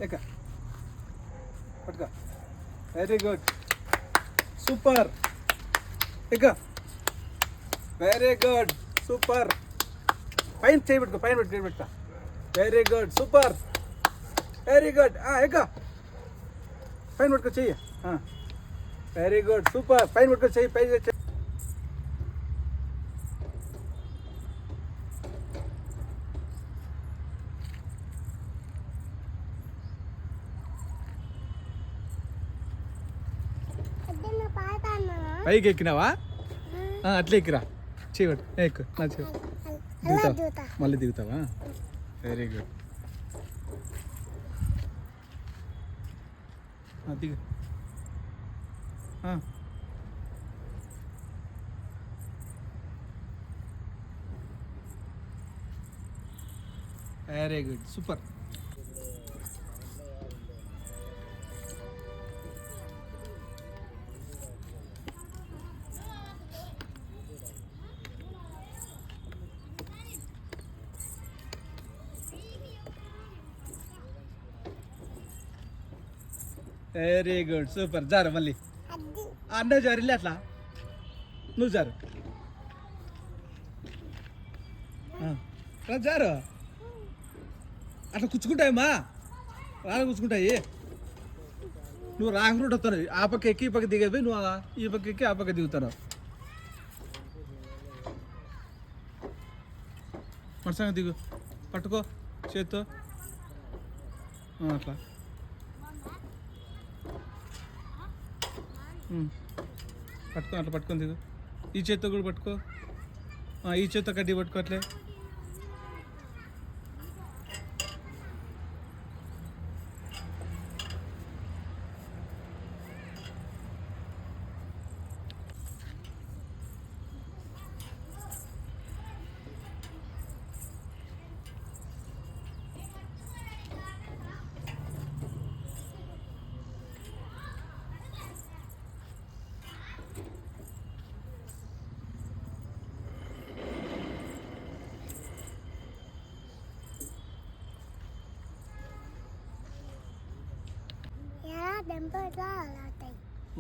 ఎక్క పట్టుకో. Very good, super. ఎక్క. Very good, super. పైన చేయి పెట్టుకో, పైన పెట్టుకో. Very good, super. Very good. ఎక్క. పైన పెట్టుకో చెయ్యి. Very good, super. పైన పెట్టుకో చెయ్యి, పైన చెయ్యి. పైకి ఎక్కినావా? అట్లా ఎక్కిరా. చేయబట్టు ఎక్కు. నా దిగుతావా? మళ్ళీ దిగుతావా? Very good. దిగు. Very good, super. Very good, super. జారు మళ్ళీ. అన్న జారిలే అట్లా. నువ్వు జారు. జారు. అట్లా కూర్చుకుంటాయమ్మా, రాగా కూర్చుకుంటాయి. నువ్వు రాంగ్ రూట్ వస్తాను. ఆ పక్క ఎక్కి ఈ పక్క దిగేది, నువ్వు ఈ పక్క ఎక్కి ఆ పక్క దిగుతాను. మనసంగా దిగు. పట్టుకో చేత్తో అట్లా. పట్టుకో, అట్లా పట్టుకొని దిగు. ఈ చేత్తో కూడా పట్టుకో. ఈ చేత్తో కడ్డీ పట్టుకో. అట్లే.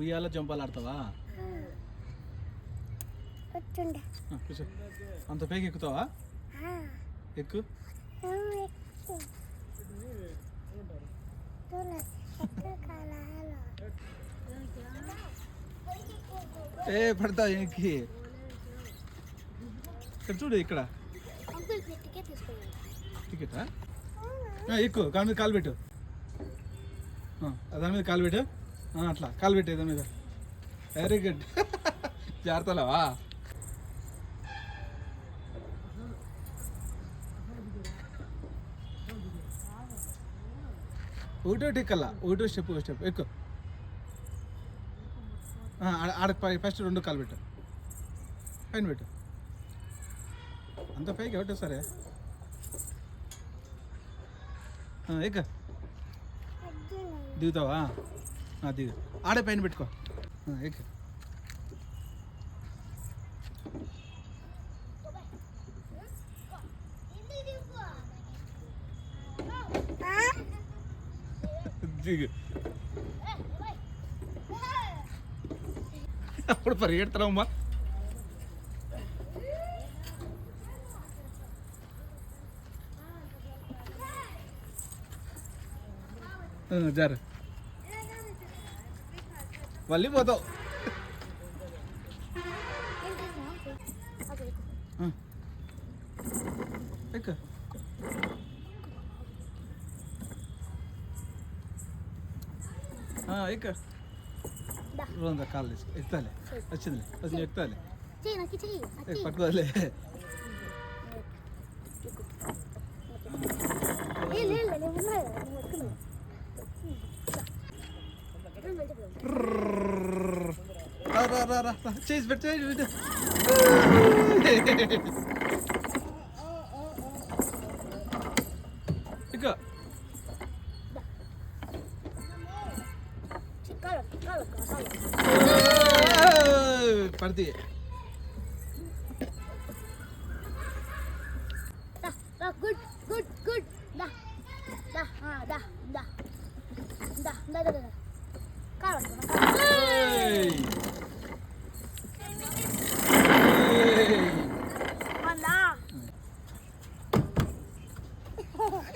ఉయ్యాల జంపాలు ఆడతావా? కూర్చో. అంత పైకి ఎక్కుతావా? ఎక్కు. పడతావు ఎక్కి. ఇక్కడ చూడు, ఇక్కడ టికెటా? ఎక్కువ. దాని మీద కాలు పెట్టు. దాని మీద కాలు పెట్టు. అట్లా కాలు పెట్టే దాని మీద. Very good. జాగ్రత్తలేవా? ఒకటోటి ఎక్కల్లా, ఒకటో స్టెప్ ఎక్కువ. ఆడ ఫస్ట్ రెండు కాలు పెట్టు, పైన పెట్టు. అంత పైకి ఒకటే సరే. ఎక్క. దిగుతావా? దిగు. ఆడే పైన పెట్టుకో. ఎక్క. దిగు. అప్పుడు పరిగెడతావమ్మా. జారు. మళ్ళీ పోతావు. ఎక్క. ఎక్క. రోజంతా కాలు తీసుకో. ఎక్కుతాలే. వచ్చిందిలే. వచ్చి ఎక్కుతాలే. పట్టుకోలే. చేసి పెట్టు. ఇక పడితే good. Da. ఏయ్.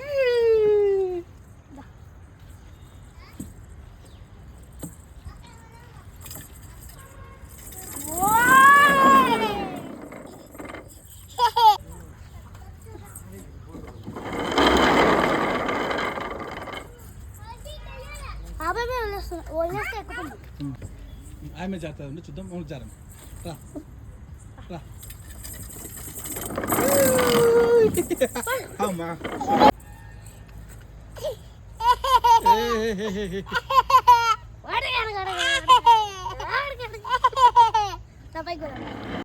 ఏయ్. ఆమె చేస్తుంది చూద్దాం అవును జారం రా రా అమ్మా